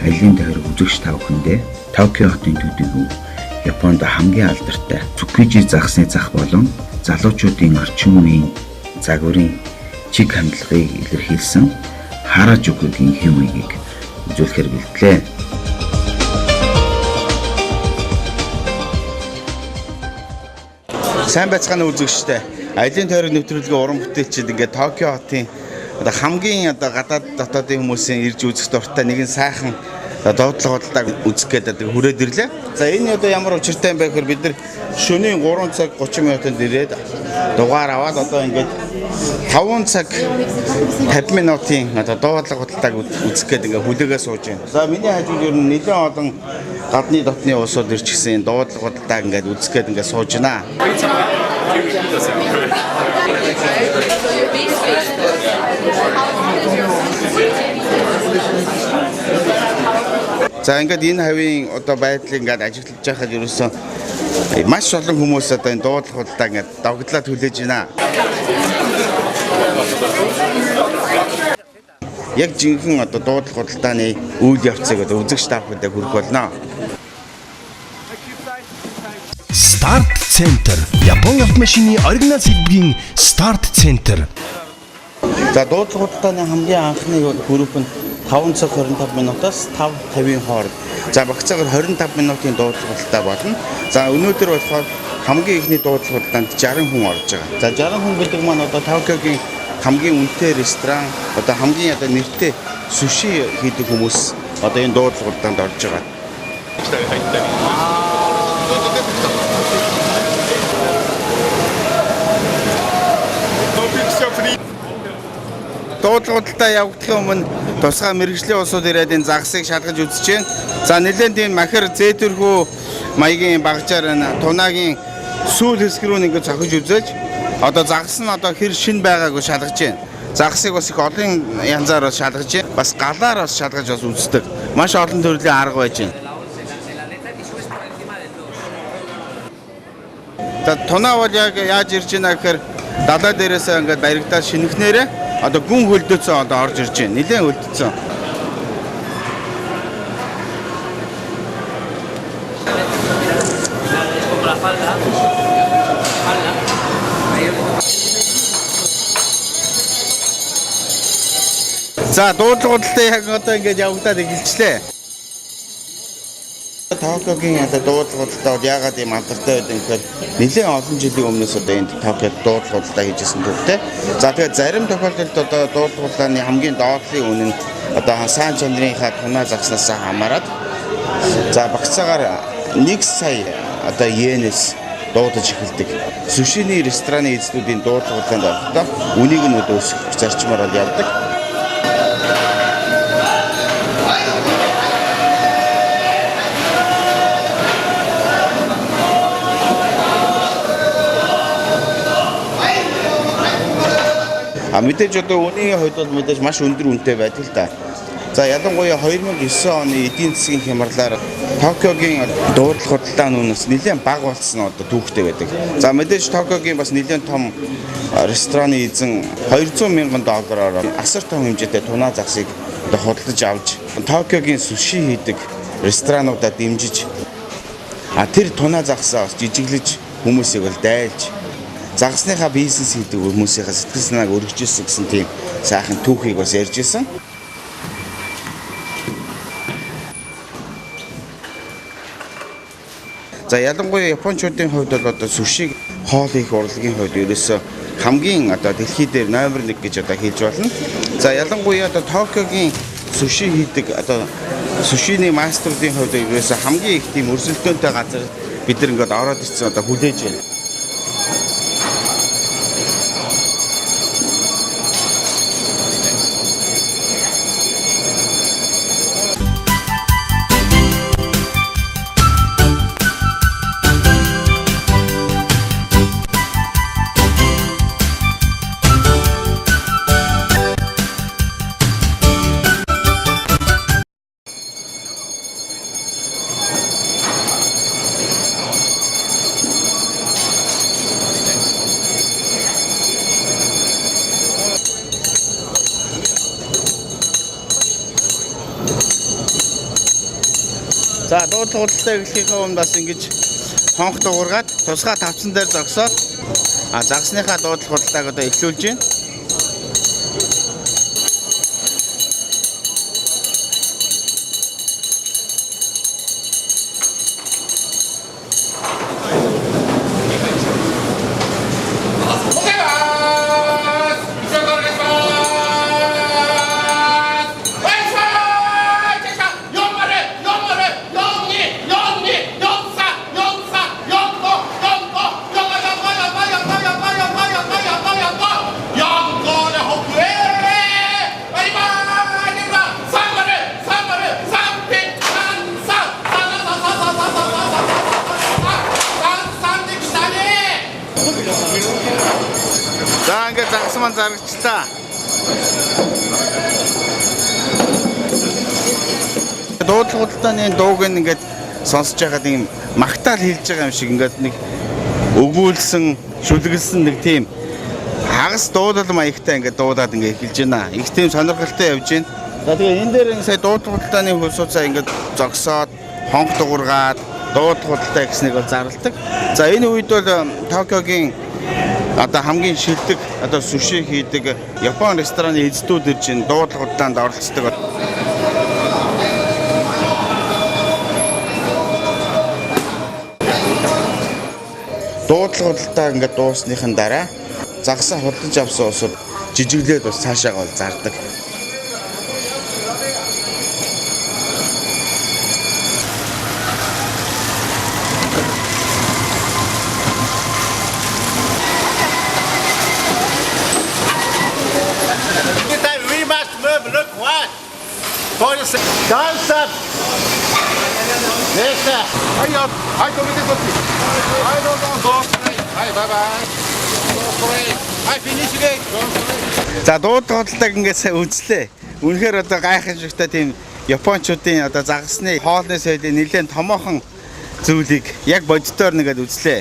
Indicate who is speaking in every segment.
Speaker 1: Аялын тойрог үзэгч та бүхэндээ Токио хотын төдийгүй Японд хамгийн алдартай Цукiji загсны зах болон залуучуудын орчин үеийн загварын чиг хандлагыг илэрхийлсэн Харажукугийн хэмээгийг үзүүлэхээр бэлтлээ. Сайн байцгаана үзэгчтэй. Аялын тойрог нэвтрүүлгийн уран бүтээлчид ингээд Токио хотын хамгийн гадаад дотоодын хүмүүсийн ирж үзэх дуртай нэгэн сайхан доотлого худалдааг үзэх гээд хүрээд ирлээ. За энэ ямар учиртай юм бэ гэхээр бид нар шөнийн 3 цаг 30 минутанд ирээд дугаар аваад ингээд 5 цаг 50 минутын доотлого худалдааг үзэх гээд хүлээгээ сууж байна. За миний хажууд ер нь нэлээд олон гадны дотны улсууд ирчихсэн доотлого худалдааг үзэх гээд сууж байна. За ингээд энэ хавийн байдлыг ажиглаж байхад ерөөсөн маш олон хүмүүс энэ дуудлага худалдаа давгдлаад хүлээж байна. Яг жинхэнэ дуудлага худалдааны үйл явцыг үзэгч та бүхэндээ хүргэх болно.
Speaker 2: Start Center. Япон автомашины оригинал сэдвийн Start Center.
Speaker 1: За дуудлага худалдааны хамгийн анхны групп нь 5 цаг 25 минутаас 5:50-ийн хооронд. За багцаагаар 25 минутын дуудлага худалдаа болно. За өнөөдөр болохоор хамгийн ихний дуудлага худалдаанд 60 хүн орж байгаа. За 60 хүн гэдэг маань Токиогийн хамгийн үнэтэй ресторан, хамгийн нэртэй суши хийдэг хүмүүс энэ дуудлага худалдаанд орж байгаа. Дуудлага худалдаа явагдахын өмнө тусгай мэргэжлийн улсууд ирээд энэ загсыг шалгаж үзэж байна. За нэлээд тийм махар зээтэрхүү маягийн багжаар тунагийн сүүл хэсэг рүү цохиж үзээж загс нь хэр шин байгаагүй шалгаж байна. Загсыг бас их олон янзаар шалгаж байна. Бас галаар шалгаж үздэг. Маш олон төрлийн арга байж байна. За тунаа бол яг яаж ирж байна гэхээр далай дээрээс баригдаад шинэхнээрээ гүн хөлдөөцөө орж ирж байна. Нилээн хөлдсөн. За дуудлага худалдаа яг явагдаад эхэлчлээ. Токиогийн дуудлага худалдаа яагаад ийм алдартай байдаг гэхээр нэлээд олон жилийн өмнөөс энэ Токиод дуудлага худалдаа хийжсэн түүхтэй. За тэгээд зарим тохиолдолд дуудлага худалдааны хамгийн доотлын үнэ нь сайн чанарынхаа тунаа загснаас хамаарат багцаагаар 1 сая йенээс дуудаж эхэлдэг. Сушины рестораны эзлүүдийн дуудлага худалдаанд орохдоо үнийг нь өсөх зарчмаар явдаг. Мэдээж үнийн хувьд бол мэдээж маш өндөр үнэтэй байдаг л да. За ялангуяа 2009 оны эдийн засгийн хямралаар Токиогийн дуудлага худалдааны үнэс нэлээд бага болсон түүхтэй байдаг. За мэдээж Токиогийн бас нэлээд том рестораны эзэн $200,000 асар том хэмжээтэй тунаа загсыг худалдаж авч Токиогийн суши хийдэг ресторануудад дэмжиж тэр тунаа загсаа жижиглэж хүмүүсийг дайлж загсныхаа бизнес хийдэг хүмүүсийн сэтгэл санааг өргөжүүлсэн гэсэн тийм сайхан түүхийг бас ярьж ирсэн. За ялангуяа японочдын хувьд бол сушиг хоол хийх урлагийн хувьд ерөөсөө хамгийн дэлхий дээр номер 1 гэж хэлж болно. За ялангуяа Токиогийн суши хийдэг сушины мастеруудын хувьд ерөөсөө хамгийн их тийм өрсөлдөөнтэй газар бид нар ороод ирсэн хүлээж байна. За дуудлага худалдаа эхлэхийнхээ өмнө бас ингэж хонх дуургаад тусгай тавцан дээр зогсоод загсныхаа дуудлага худалдааг одоо эхлүүлж байна. За ингээд загсман зарагчлаа. Дуудлага худалдааны дууг ингээд сонсож байгаад ийм магтаал хэлж байгаа юм шиг ингээд нэг өгүүлсэн, шүлгэлсэн нэг тийм хагас дуудлал маягтай ингээд дуудаад ингээд эхэлж байна. Их тийм сонирхолтой явж байна. За тэгээ энэ дээр сая дуудлага худалдааны хөлсөөцөө ингээд зогсоод хонх дуургаад дуудлага худалдаа гэснийг бол зарладаг. За энэ үед бол Токиогийн одоо хамгийн шилдэг одоо суши хийдэг Япон рестораны эзэдүүд ирж энэ дуудлага худалдаанд оролцдог. Дуудлага худалдаа ингээд дуусныхын дараа загсаа худалдаж авсан усууд жижиглээд бас цаашаа гол зардаг.
Speaker 3: Dansa! Nästa! Hej upp! Hej, kom inte upp! Hej då! Hej, bye bye! Hej, finish it!
Speaker 1: За дуудлага худалдааг ингээд сайн үзлээ. Үнэхээр одоо гайхамшигтай тийм Япончуудын одоо загасны хоолны соёлын нэлээд томоохон зүйлийг яг боддоор нэгэд үзлээ.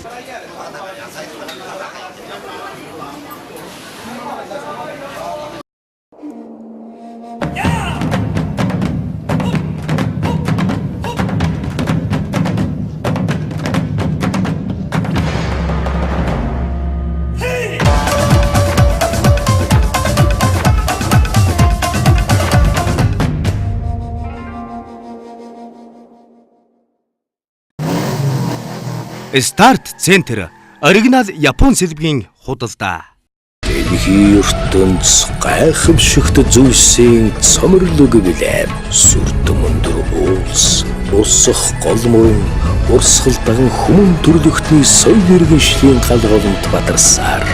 Speaker 2: Старт Центр оригинал Япон сэлбэгийн худалдаа.
Speaker 4: Дэлхийн ертөнц гайхамшигт зүйлсийн цомрлог билээ. Сүрдэн өндөр уулс, усах гол мөрөн, урсгал даган хүмүүн төрлөختний соёл иргэншлийн гал голомт бадарсаар.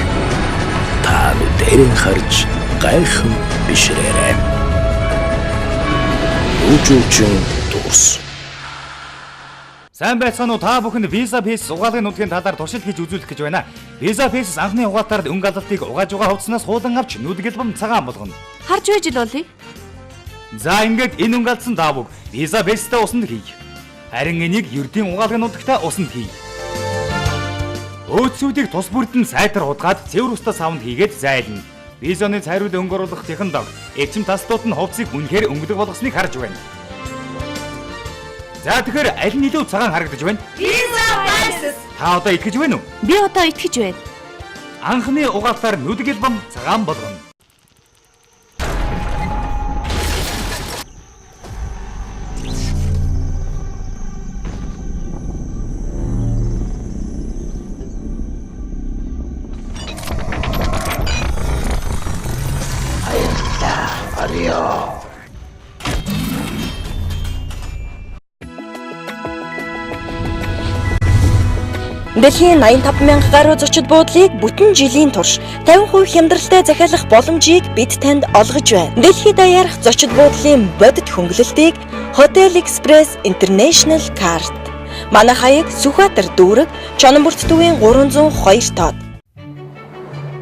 Speaker 4: Та нүдэрэн харж гайхам бишрээрэй. Үжүүчин дурс.
Speaker 5: Сайн байцгаана уу, та бүхэнд Visa Pass угаалгын нутгийн талаар туршилт хийж үзүүлэх гэж байна. Visa Pass анхны угаалтаар өнгө алдалтыг угааж байгаа хувцснаас хуудан авч нүдгэлбэм цагаан болгоно.
Speaker 6: Харж байж л болъё.
Speaker 5: За ингээд энэ өнгө алдсан даавууг Visa Pass-тай усанд хий. Харин энийг ердийн угаалгын нутагтай усанд хий. Өөцүүдийг тус бүрдэн сайтар худгаад цэвэр устай савнд хийгээд зайлна. Visa-ны цайрууль өнгө оруулах технологи эцэм тастууд нь хувцсыг үнэхээр өнгөлөг болгосныг харж байна. За тэгэхээр аль нь илүү цагаан харагдаж байна?
Speaker 6: Visa Pass.
Speaker 5: Та одоо итгэж байна уу?
Speaker 6: Би одоо итгэж байна.
Speaker 5: Анхны угаалтаар нүдгэлбэм цагаан болгоно.
Speaker 6: Дэлхийн 85,000 гаруй зочид буудлыг бүтэн жилийн турш 50% хямдралтай захиалах боломжийг бид танд олгож байна. Дэлхийд даяарх зочид буудлын бодит хөнгөлөлтийг Hotel Express International Card. Манай хаяг Сүхбаатар дүүрэг Чононбурт төвийн 302 тоод.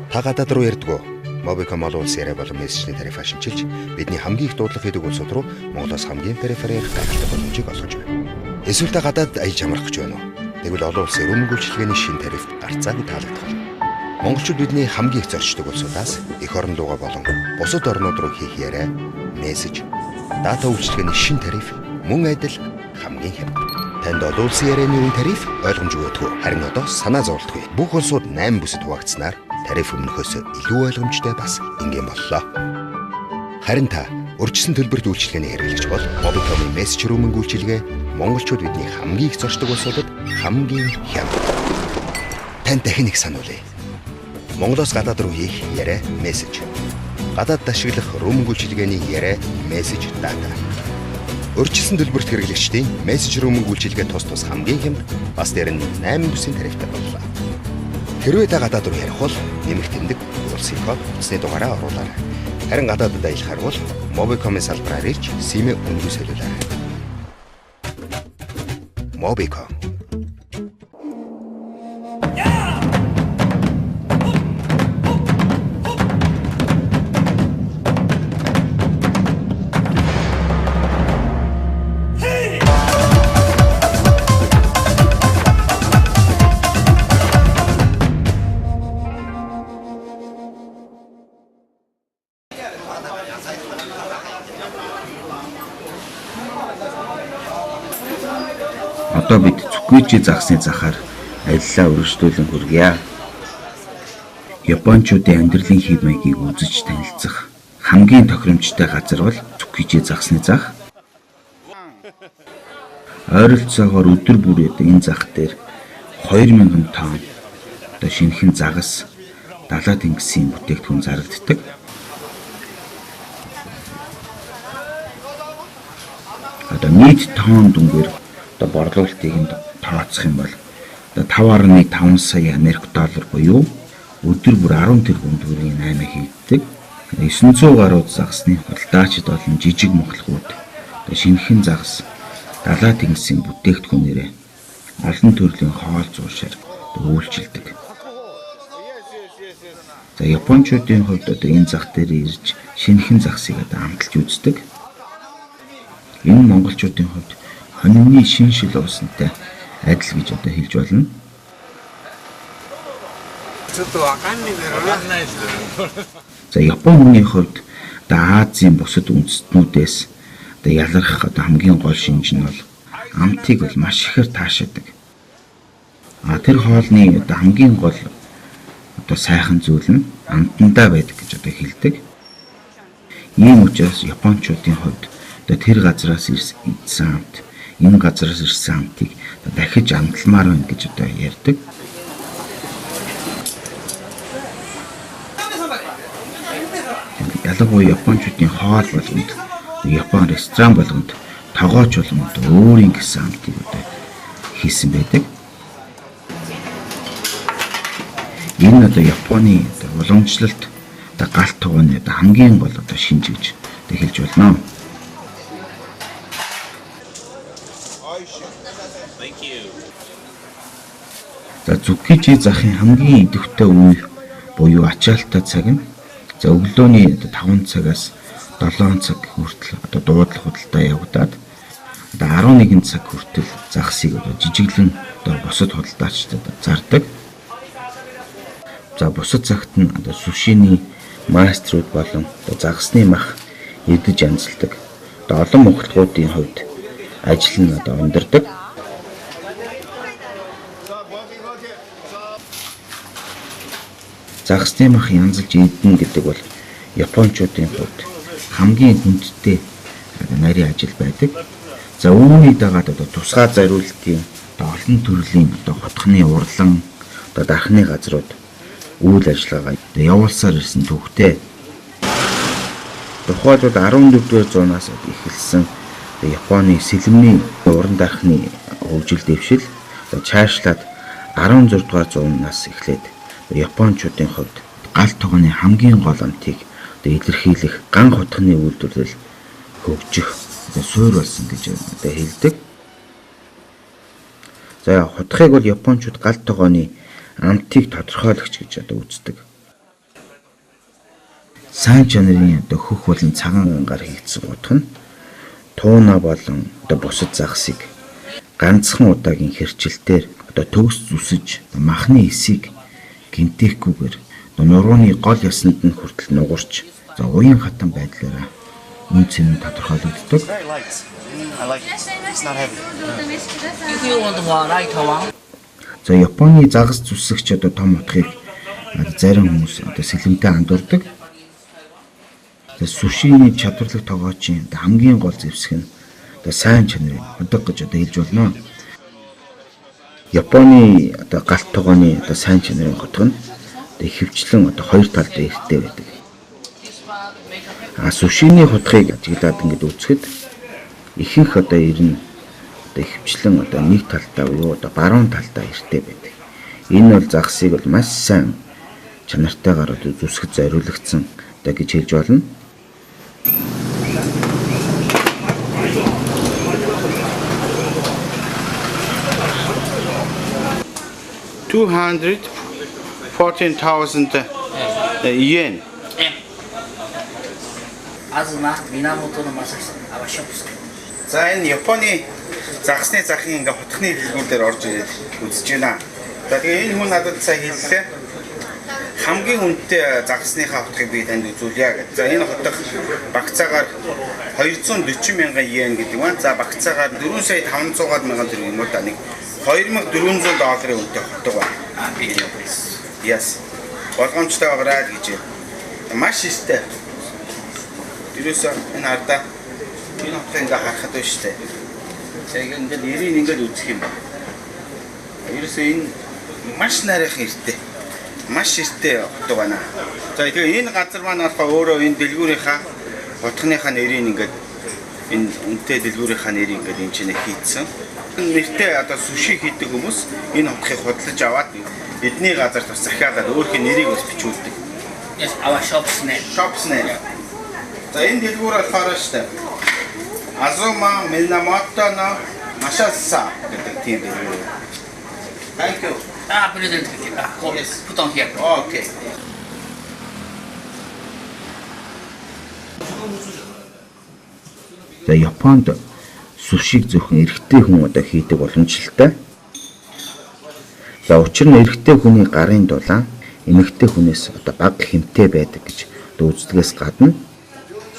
Speaker 7: Та гадаад руу ярдгуу. Mobicom олон улсын яриа болон мессежний тарифаа шинчилж бидний хамгийн их дуудлага хийдэг улсууд руу Монголоос хамгийн тарифаар ярих гайхалтай боломжийг олгож байна. Эсвэл та гадаад аяж амрах гэж байна уу? Тэгвэл олон улсын өрөөмөг үйлчилгээний шинэ тариф гарцаагүй таалагдах. Монголчууд бидний хамгийн их зорчдог улсуудаас эх орон руугаа болон бусад орнууд руу хийх яриа, мессеж, дата үйлчилгээний шинэ тариф мөн адил хамгийн хямд. Танд олон улсын ярианы үн тариф ойлгомж өгөхгүй. Харин одоо санаа зовлтгүй. Бүх улсууд 8 бүсэд хуваагдсанаар тариф өмнөхөөс илүү ойлгомжтой бас ингийн боллоо. Харин та урьдчилан төлбөрт үйлчилгээний хэрэглэгч бол Mobicom-ийн мессеж рүүминг үйлчилгээ монголчууд бидний хамгийн их зорчдог улсуудад хамгийн хямд. Танд дахин нэг сануулъя. Монголоос гадаад руу хийх яриа мессеж. Гадаад ашиглах рүүминг үйлчилгээний яриа мессеж дата. Урьдчилсан төлбөрт хэрэглэгчдийн мессеж рүүминг үйлчилгээ тус хамгийн хямд бас дээр нь 8 бүсийн тарифтай боллоо. Хэрвээ та гадаад руу ярих бол нэмэлт тэмдэг улсын код утасны дугаараа оруулаарай. Харин гадаадд аялахаар бол Mobicom-ийн салбараар ирж SIM-ээ үнгүй солиулаарай. Mobicom.
Speaker 8: Одоо бид Цүквичи загсны захаар аяллаа өргөжлүүлэн хүргье. Япончуудын амьдралын хэв маягийг үзэж танилцах хамгийн тохиромжтой газар бол Цүквичи загсны зах. Ойролцоогоор өдөр бүр энэ зах дээр 2000 тонн одоо шинэхэн загас далай тэнгисийн бүтээгдэхүүн зарагддаг. Одоо нийт тонн дүнгээр одоо борлуулалтыг тооцох юм бол одоо 5.5 сая Америк доллар буюу өдөр бүр 10 тэрбум төгрөгийн 8 хийгддэг. 900 гаруй загсны худалдаачид болон жижиг мохлогууд одоо шинэхэн загас далай тэнгисийн бүтээгдэхүүнээрээ олон төрлийн хоол зуушаар үйлчилдэг. За Япончуудын хувьд одоо энэ зах дээр ирж шинэхэн загсыг одоо амталж үздэг. Энэ монголчуудын хувьд хонины шинжил уусантай адил гэж одоо хэлж болно. За Японы хүний хувьд одоо Азийн бусад үндэстнүүдээс одоо ялгарх одоо хамгийн гол шинж нь бол амтыг бол маш ихээр таашаадаг. Тэр хоолны одоо хамгийн гол одоо сайхан зүйл нь амтандаа байдаг гэж одоо хэлдэг. Ийм учраас Япончуудын хувьд одоо тэр газраас ирсэн амт энэ газараас ирсэн амтыг дахиж амталмаар байна гэж одоо ярьдаг. Ялангуяа Япончуудын хоол болгонд Япон ресторан болгонд тогооч болгонд өөрийн гэсэн амтыг одоо хийсэн байдаг. Энэ одоо Японы уламжлалт одоо галт тугааны одоо хамгийн гол одоо шинж гэж одоо хэлж болно. За Цүквичи захын хамгийн идэвхтэй үе буюу ачаалттай цаг нь за өглөөний 5 цагаас 7 цаг хүртэл одоо дуудлах худалдаа явагдаад одоо 11 цаг хүртэл загсыг одоо жижиглэн одоо бусад худалдаачдад зардаг. За бусад цагт нь одоо сушины мастерууд болон одоо загсны мах эдэж янзалдаг. Одоо олон мохлогуудын хувьд ажил нь одоо өндөрдөг. Загсны мах янзалж эднэ гэдэг бол Япончуудын хувьд хамгийн хүндтэй нарийн ажил байдаг. За үүний дагаад одоо тусгай зориултын олон төрлийн одоо хотхны урлан одоо дархны газрууд үйл ажиллагаа явуулсаар ирсэн төвхтэй. Тухайлбал 14-р зуунаас эхэлсэн Японы сэлэмний уран дархны хөгжил дэвшил цаашлаад 16-р зуунаас эхлээд Япончуудын хувьд галт тугааны хамгийн гол амтыг илэрхийлэх ган хотхны үйлдвэрлэл хөгжих суурь болсон гэж хэлдэг. За хотхыг бол Япончууд галт тугааны амтыг тодорхойлогч гэж үздэг. Сайн чанарын хөх болон цагаан ангаар хийгдсэн утга нь тууна болон бусад загсыг ганцхан удаагийн хэрчилтээр төгс зүсэж махны эсийг гинтэхгүйгээр нурууны гол ясанд нь хүртэл нугарч уян хатан байдлаараа үн цэн нь тодорхойлогддог. За Японы загас зүсгч одоо том утгыг зарим хүмүүс одоо сэлэмтэй андуурдаг. За сушины чадварлаг тогоочийн хамгийн гол зэвсэг нь одоо сайн чанарын удаг гэж одоо хэлж болно. Японы одоо галт тогооны одоо сайн чанарын утга нь одоо ихэвчлэн одоо хоёр талд эрттэй байдаг. Сушины хутгыг ажиглаад ингэж үзэхэд ихэнх одоо ер нь одоо ихэвчлэн одоо нэг талдаа буюу одоо баруун талдаа эрттэй байдаг. Энэ бол загсыг бол маш сайн чанартайгаар одоо зүсгэд зориулагдсан одоо гэж хэлж болно.
Speaker 1: $214,000 yen. За энэ Японы загсны захын ингээ хотхны дэлгүүр дээр орж ирээд үзэж байна. За тэгээ энэ хүн надад сая хэллээ. Хамгийн үнэтэй загсныхаа хотхыг би танд үзүүлье гэж. За энэ хотх багцаагаар 240,000 йен гэдэг байна. За багцаагаар 4,500,000 төгрөг юм уу да нэг $2,400 үнэтэй хотг байна. Yes. Болгоомжтой байгаарай гэж. Маш ихтэй. Ерөөсөө энэ ардаа энэ хотхыг ингээ харахад байна шүү дээ. Яг ингээд нэрийг ингээд үзэх юм байна. Ерөөсөө энэ маш нарийнхан эрттэй. Маш эрттэй хотг байна. За тэгээ энэ газар маань болохоор өөрөө энэ дэлгүүрийнхаа хотхныхаа нэрийг ингээд энэ үнэтэй дэлгүүрийнхаа нэрийг ингээд энэ чинь хийцэн. Нэртэй одоо суши хийдэг хүмүүс энэ хотхыг худалдаж аваад эдний газар бас захиалаад өөрхийн нэрийг бас бичүүлдэг.
Speaker 9: Yes, our shop's name.
Speaker 1: Shop's name. За энэ дэлгүүр болохоор шүү дээ. Azuma Minamoto no Masasa гэдэг тийм дэлгүүр. Thank you.
Speaker 9: President. Yes. Put on here.
Speaker 1: Okay.
Speaker 8: За Японд сушиг зөвхөн эрэгтэй хүн одоо хийдэг боломжтой. За учир нь эрэгтэй хүний гарын дулаан эмэгтэй хүнээс одоо бага хэмтэй байдаг гэж үздэг гадна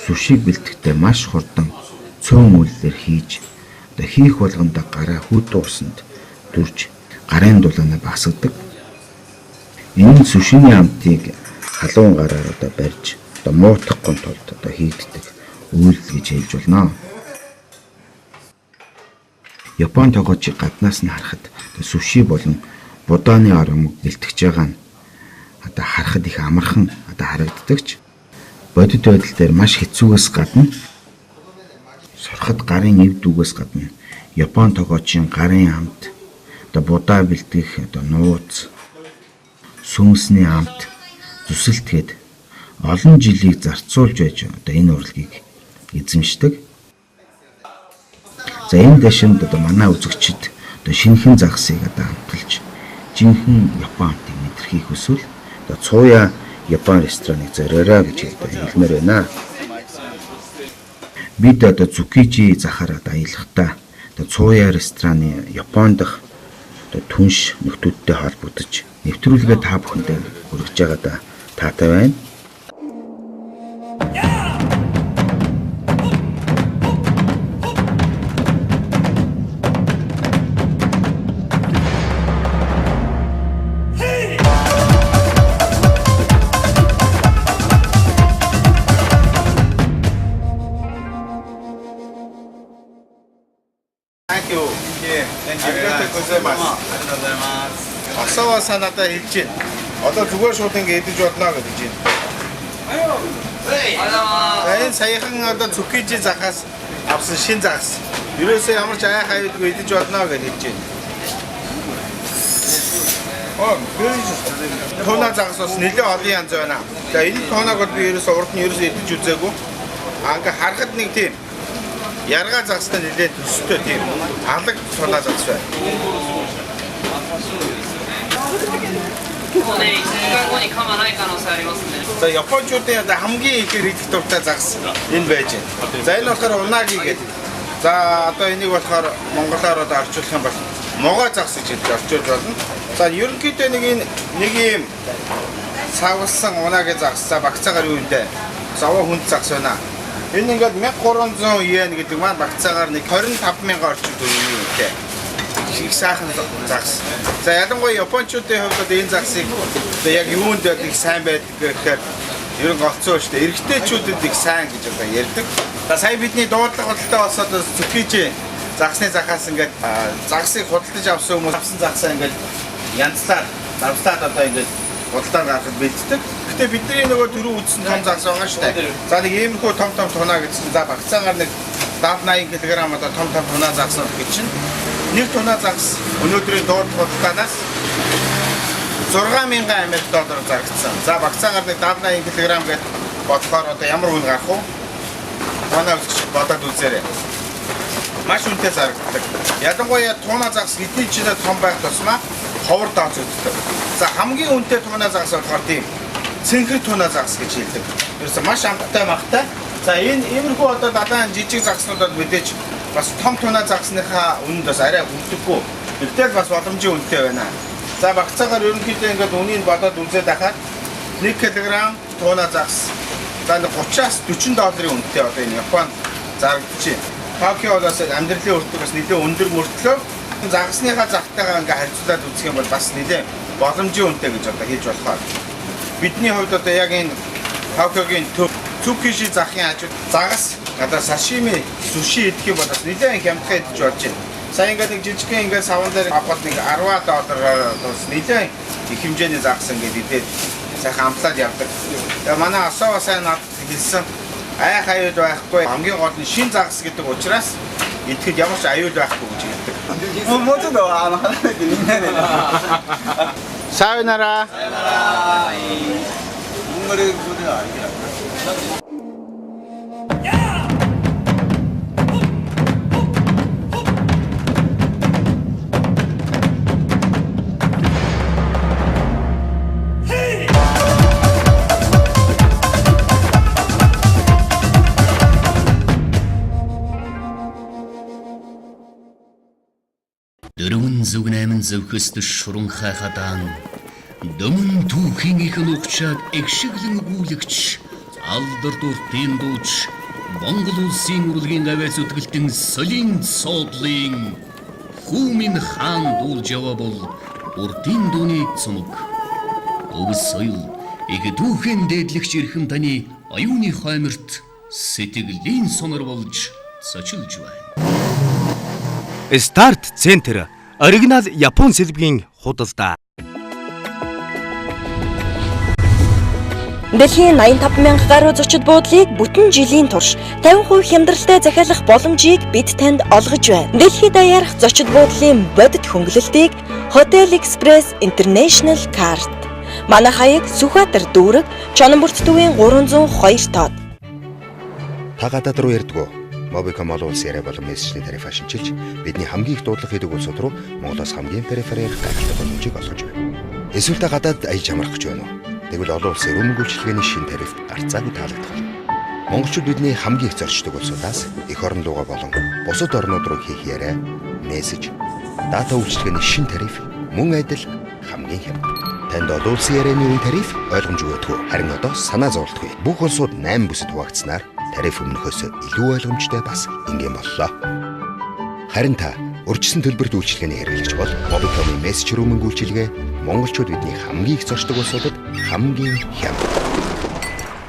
Speaker 8: сушиг бэлтгэхдээ маш хурдан цөөн үйлдэл хийж одоо хийх болгондоо гараа хүд дуусанд дүрж гарын дулаанаа багасгадаг. Энэ сушины амтыг халуун гараар одоо барьж одоо муутгахгүй тулд одоо хийгддэг үйлдэл гэж хэлж болно. Япон тогоочийг гаднаас нь харахад суши болон будааны армаг бэлтгэж байгаа нь одоо харахад их амархан одоо харагддагч бодит байдал дээр маш хэцүүгээс гадна сурахад гарын эв дүүгээс гадна Япон тогоочийн гарын амт одоо будаа бэлтгэх одоо нууц сүмсний амт зүсэлтгээд олон жилийг зарцуулж байж одоо энэ урлагийг эзэмшдэг. За энэ дэшинд одоо манай үзэгчид одоо шинэхэн загсыг одоо хамталж жинхэнэ Япон амтыг мэдрэхийг хүсвэл одоо цууя Япон рестораныг зориорой гэж хэлмээр байна. Бид одоо Цукичи захаар одоо аялахдаа одоо цууя рестораны Япон дахь одоо түнш нөхдүүдтэй холбогдож нэвтрүүлгээ та бүхэндээ хүргэж байгаадаа таатай байна.
Speaker 1: Thank you. Асаа санаатаа хэлж байна. Одоо зүгээр шууд ингэ идэж болно гэж байна. Энэ саяхан одоо Цукичи захаас авсан шин загас. Ерөөсөө ямар ч айхаа идэж болно гэж хэлж байна. Тона загас бас нэлээд олон янз байна. За энэ тоног бол би ерөөсөө урд нь ерөөсөө идэж үзээгүй. Ингээ харахад нэг тийм яргаа загастай нэлээд төстэй тийм алаг тоноо загас байна. За Япончуудын хамгийн их ирэх дуртай загас энэ байж байна. За энэ болохоор унаги гэдэг. За одоо энийг болохоор монголоор одоо орчуулах юм бол могоо загас гэж орчуулж болно. За ерөнхийдөө нэг юм савлсан унаги загас багцаагаар юу нэ заваа хүнд загас байна. Энэ ингээд 1300 yen гэдэг маань багцаагаар нэг 25,000 орчим төгрөгийн үнэтэй. Их сайхан загас. За ялангуяа японочдын хувьд энэ загсыг одоо яг юунд их сайн байдаг гэхээр ер нь голцоо шүү дээ. Эрэгтэйчүүдэд их сайн гэж одоо ярьдаг. За сая бидний дуудлага бодлоо болсоод зүтгэж загсны захаас ингээд загсыг худалдаж авсан хүмүүс авсан загсаа ингээд янзлаад давслаад одоо ингээд худалдаа гаргахад бэлддэг. Гэтэ бидний нөгөө түрүү үзсэн том загс байгаа шүү дээ. За нэг иймэрхүү том тунаа гэсэн. За багцаагаар нэг 70-80 кг одоо том тунаа загснууд гэж чинь нэг тунаа загс өнөөдрийн дуудлага бодлоноос 6,000 америк доллар зарагдсан. За багцаагаар нэг 70-80 кг гэж бодлохоор одоо ямар үн гарах вэ? Танаа бодоод үзээрэй. Маш үнэтэй зарагддаг. Ялангуяа тунаа загс хэдийн ч том байх тусмаа ховор дооц үздэг. За хамгийн үнэтэй тунаа загс болохоор тийм цэнхэр тунаа загс гэж хэлдэг. Ерөөсөө маш амттай махтай. За энэ иймэрхүү одоо далайн жижиг загснуудад мэдээж бас том тунаа загсныхаа үнэнд бас арай хүрдэггүй. Тэгтэл бас боломжийн үнэтэй байна. За багцаагаар ерөнхийдөө ингээд үнийг бодоод үзээд ахад 1 кг тунаа загс за 30-аас 40 долларын үнэтэй одоо энэ Японд зарагдчих. Токиодоос амьдралын өртөг бас нэлээд өндөр мөртлөө загсныхаа захтайгаа ингээд харьцуулаад үзэх юм бол бас нэлээд боломжийн үнэтэй гэж одоо хийж болохоор бидний хувьд одоо яг энэ Токиогийн төв цукиши захын хажууд загас одоо сашими суши идэх юм бол бас нэлээд хямдхан идэж болж байна. Сайн ингээд нэг жижигхэн ингээд саван дээр авахд нэг 10 доллараар бас нэлээд их хэмжээний загас ингээд идээд сайхан амтлаад явдаг. Тэгээ манай асаа сайн над хэлсэн айх аюул байхгүй хамгийн гол нь шин загас гэдэг учраас идэхэд ямар ч аюул байхгүй гэж хэлдэг. Сайнара.
Speaker 4: Дөрвөн зүг найман зөвхөст шурун хайхадаан дөмөн түүхийн их нухчаад эгшиглэн өгүүлэгч алдар дуртын дууч Монгол улсын урлагийн гавьяас үтгэлтэн солийн соодлын Хүмин хаан дуулж яваа бол урдын дууны цомог өвс соёл их түүхэн дээдлэгч эрхэм таны аюуны хаймарт сэтгэлийн сонор болж цочилж байна.
Speaker 2: Старт Центр оригинал Япон сэлбэгийн худалдаа.
Speaker 6: Дэлхийн 85,000 гаруй зочид буудлыг бүтэн жилийн турш 50% хямдралтай захиалах боломжийг бид танд олгож байна. Дэлхийд даярх зочид буудлын бодит хөнгөлөлтийг Hotel Express International Card. Манай хаяг Сүхбаатар дүүрэг Чононбурт төвийн 302 тоод.
Speaker 7: Та гадаад руу ярдгүү. Mobicom олон улсын яриа болон мессежний тарифаа шинчилж бидний хамгийн их дуудлага хийдэг улсууд руу Монголоос хамгийн периферийн гайхалтай боломжийг олгож байна. Эсвэл та гадаад аяж амрах гэж байна уу? Тэгвэл олон улсын өрөм үйлчилгээний шинэ тариф гарцаагүй таалагдах. Монголчууд бидний хамгийн их зорчдог улсуудаас эх орон руугаа болон бусад орнууд руу хийх яриа, мессеж, дата үйлчилгээний шинэ тариф мөн адил хамгийн хямд. Танд олон улсын ярианы үеийн тариф ойлгомжгүй байдгүй. Харин одоо санаа зовлтгүй. Бүх улсууд 8 бүсэд хуваагдсанаар тариф өмнөхөөс илүү ойлгомжтой бас ингийн боллоо. Харин та урьдчилан төлбөрт үйлчилгээний хэрэглэгч бол Mobicom-ийн мессеж рүүмэн үйлчилгээ монголчууд бидний хамгийн их зорчдог улсуудад хамгийн хямд.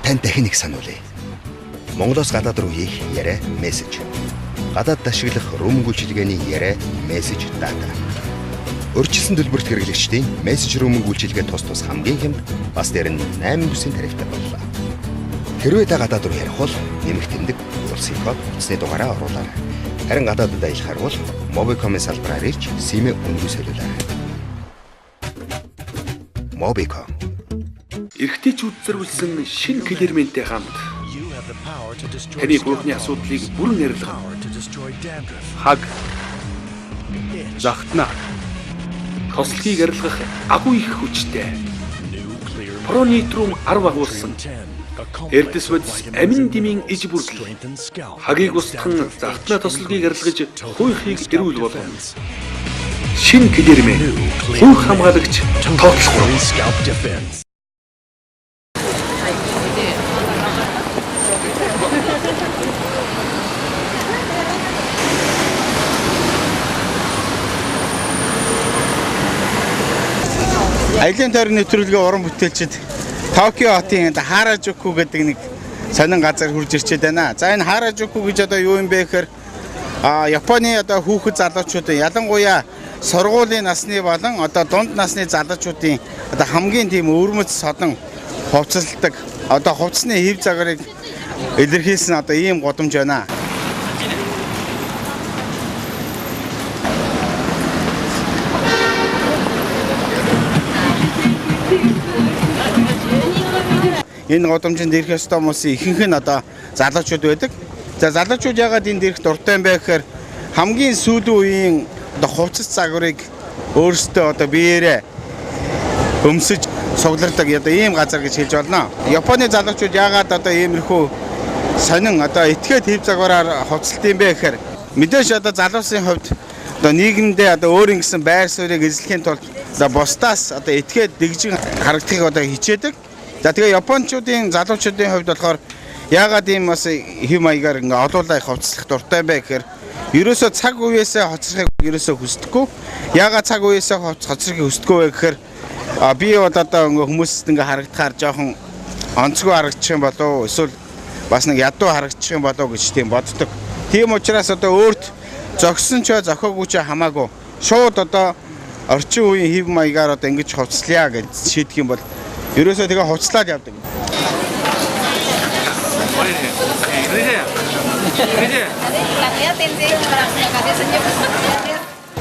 Speaker 7: Танд дахин их сануулъя. Монголоос гадаад руу хийх яриа, мессеж. Гадаад ашиглах рүүмэн үйлчилгээний яриа, мессеж, дата. Урьдчилан төлбөрт хэрэглэгчдийн мессеж рүүмэн үйлчилгээ тус хамгийн хямд бас дээр нь 8 бүсийн тарифтай боллоо. Хэрвээ та гадаад руу ярих бол нэмэх тэмдэг улсын код утасны дугаараа оруулаарай. Харин гадаадд аялахаар бол Mobicom-ийн салбараар ирж SIM-ээ үнгүй солиулаарай. Mobicom.
Speaker 10: Эрэгтэйчүүд зориулсан шинэ клирменттэй хамт таны бүхний асуудлыг бүрэн ярилцах. Хаг, захтна, тослогийг арилгах агуу их хүчтэй. Пронитрум 10 агуулсан. Эрдэс бодис амин димийн иж бүрдэл. Хагийг устган захтна тослогийг арилгаж хуйхыг эрүүл болгоно. Шинэ клирмент хуйх хамгаалагч тооцохгүй.
Speaker 1: Аялын тойрны нэвтрүүлгийн уран бүтээлчид Токио хотын Харажуку гэдэг нэг сонин газар хурж ирчээд байна. За энэ Харажуку гэж одоо юу юм бэ гэхээр Японы одоо хүүхэд залуучуудын ялангуяа сургуулийн насны болон одоо дунд насны залуучуудын одоо хамгийн тийм өвөрмөц содон хувцасладаг одоо хувцсны хэв загварыг илэрхийлсэн одоо ийм гудамж байна. Энэ гудамжинд ирэх ёстой хүмүүсийн ихэнх нь одоо залуучууд байдаг. За залуучууд ягаад энд ирэх дуртай юм бэ гэхээр хамгийн сүүлийн үеийн одоо хувцас загварыг өөрсдөө одоо биеэрээ өмсөж цуглардаг одоо ийм газар гэж хэлж болно. Японы залуучууд ягаад одоо иймэрхүү сонин одоо этгээд хэв загвараар хувцалт юм бэ гэхээр мэдээж одоо залуусын хувьд одоо нийгэмдээ одоо өөрийн гэсэн байр суурийг эзлэхийн тулд одоо бусдаас одоо этгээд дэгжин харагдахыг одоо хичээдэг. За тэгээ японочдын залуучуудын хувьд болохоор яагаад ийм бас хэв маягаар ингээ олуулаа хувцлах дуртай юм бэ гэхээр ерөөсөө цаг үеэсээ хоцрохыг ерөөсөө хүсдэггүй. Яагаад цаг үеэсээ хоцрохыг хүсдэггүй вэ гэхээр би бол одоо ингээ хүмүүст ингээ харагдахаар жоохон онцгой харагдчих юм болов эсвэл бас нэг ядуу харагдчих юм болов гэж тийм боддог. Тийм учраас одоо өөрт зогсон ч зохиогүй ч хамаагүй шууд одоо орчин үеийн хэв маягаар одоо ингэж хувцлая гэж шийдэх юм бол ерөөсөө тэгээ хувцлаад явдаг.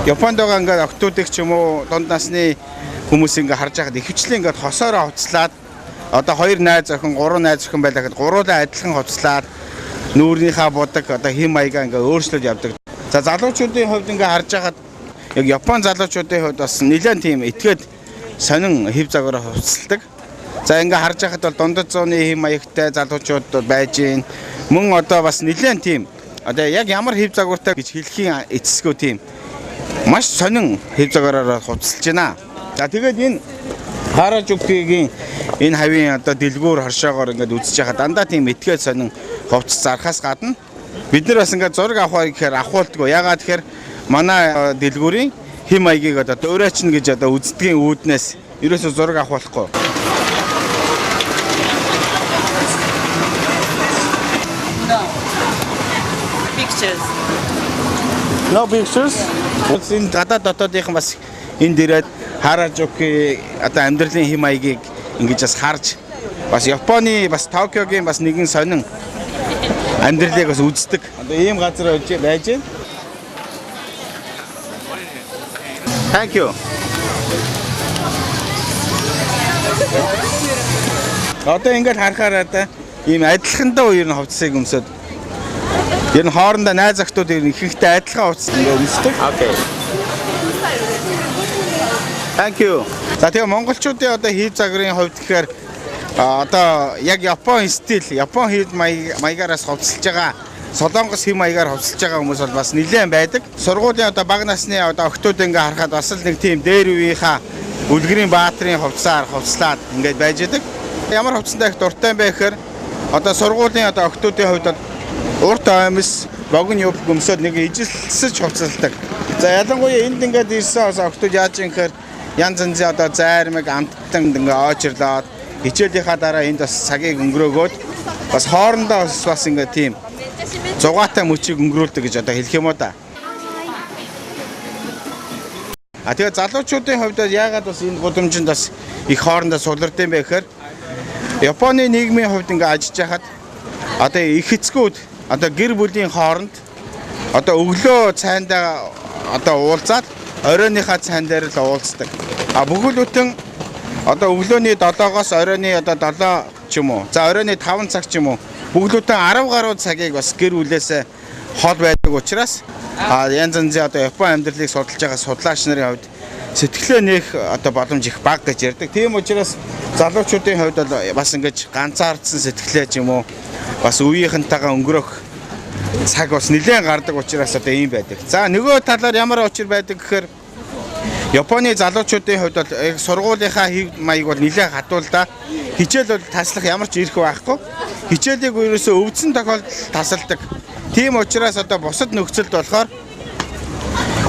Speaker 1: Японд байгаа ингээд октоудыг ч юм уу дунд насны хүмүүс ингээд харж байхад ихэвчлэн ингээд хосоороо хувцлаад одоо 2 найз охин 3 найз охин байлаа гэхэд гуруулаа адилхан хувцлаад нүүрнийхээ будаг одоо хэм маягаа ингээд өөрчлөж явдаг. За залуучуудын хувьд ингээд харж байхад яг Япон залуучуудын хувьд бас нэлээд тийм этгээд сонин хэв загвараа хувцалдаг. За ингээ харж байхад бол дундад зууны хэм маягтай залуучууд байж гин. Мөн одоо бас нэлээд тийм одоо яг ямар хэв загвартай гэж хэлхийн эцэсгүй тийм маш сонин хэв загвараар хувцалж байна. За тэгээд энэ Харажукигийн энэ хавийн одоо дэлгүүр хоршоогоор ингээд үзэж байхад дандаа тийм этгээд сонин хувцас зархаас гадна бид нар бас ингээд зураг авах гэхээр авахулдаггүй. Ягаад гэхээр манай дэлгүүрийн хэм маягийг одоо дуурайчин гэж одоо үздгийн үүднээс ерөөсөө зураг авахгүй. No pictures. Энэ гадаад дотоодынхан бас энд ирээд Харажуки одоо амьдралын хэм маягийг ингэж бас харж бас Японы бас Токиогийн бас нэгэн сонин амьдралыг бас үздэг. Одоо ийм газар байж байна. Thank you. Одоо ингэж харахаар одоо ийм адилхандаа ер нь хувцсыг өмсөд ер нь хоорондоо найз охтууд ер нь ихэнхдээ адилхан хувцас өмсдөг. Окей. Thank you. За тэгээ монголчуудын одоо хэв загварын хувьд гэхээр одоо яг Япон стил, Япон хэв маягаараас хувцалж байгаа, солонгос хэв маягаар хувцалж байгаа хүмүүс бол бас нэлээд байдаг. Сургуулийн одоо бага насны одоо охтууд ингээ харахад бас л нэг тийм дээр үеийнхаа үлгэрийн баатрын хувцсаар хувцлаад ингээд байж байдаг. Ямар хувцсантай их дуртай юм бэ гэхээр одоо сургуулийн одоо охтуудын хувьд урт аймс богино юб өмсөд нэг ижилсэж хувцалдаг. За ялангуяа энд ингээд ирсэн охтууд яаж юм гэхээр янз янзын одоо зайрмаг амттан ингээ очирлоод хичээлийнхаа дараа энд бас цагийг өнгөрөөгөөд бас хоорондоо бас ингээ тийм зугаатай мөчийг өнгөрүүлдэг гэж одоо хэлэх юм уу да. Тэгээ залуучуудын хувьд яагаад бас энэ гудамжинд бас их хоорондоо сулард юм бэ гэхээр Японы нийгмийн хувьд ингээ ажиллаж байхад одоо их эцгүүд одоо гэр бүлийн хооронд одоо өглөө цайндаа одоо уулзаад оройныхаа цайн дээр л уулздаг. Бүхэл бүтэн одоо өглөөний 7-оос оройны одоо 7 ч юм уу. За оройны 5 цаг ч юм уу. Бүхэл бүтэн 10 гаруй цагийг бас гэр бүлээсээ хол байдаг учраас янз янзын одоо Япон амьдралыг судалж байгаа судлаач нарын хувьд сэтгэлээ нээх одоо боломж их бага гэж ярьдаг. Тийм учраас залуучуудын хувьд бол бас ингэж ганцаардсан сэтгэлээ ч юм уу бас үеийнхэнтэйгээ өнгөрөх цаг бас нэлээд гардаг учраас одоо ийм байдаг. За нөгөө талаар ямар учир байдаг гэхээр Японы залуучуудын хувьд бол сургуулийнхаа хэв маяг бол нэлээд хатуул да. Хичээл бол таслах ямар ч ирэх байхгүй. Хичээлийг ерөөсөө өвдсөн тохиолдолд тасалдаг. Тийм учраас одоо бусад нөхцөлд болохоор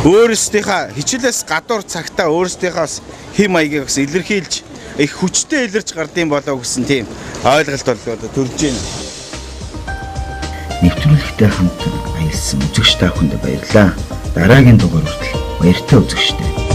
Speaker 1: өөрсдийнхөө хичээлээс гадуур цагтаа өөрсдийнхоос хэм маягийг бас илэрхийлж их хүчтэй илэрч гардыг болоо гэсэн тийм ойлголт бол одоо төрж байна.
Speaker 8: Нэвтрүүлэгтэй хамт аялсан үзэгч та бүхэнд баярлалаа. Дараагийн дугаар хүртэл баяртай үзэгчтэй.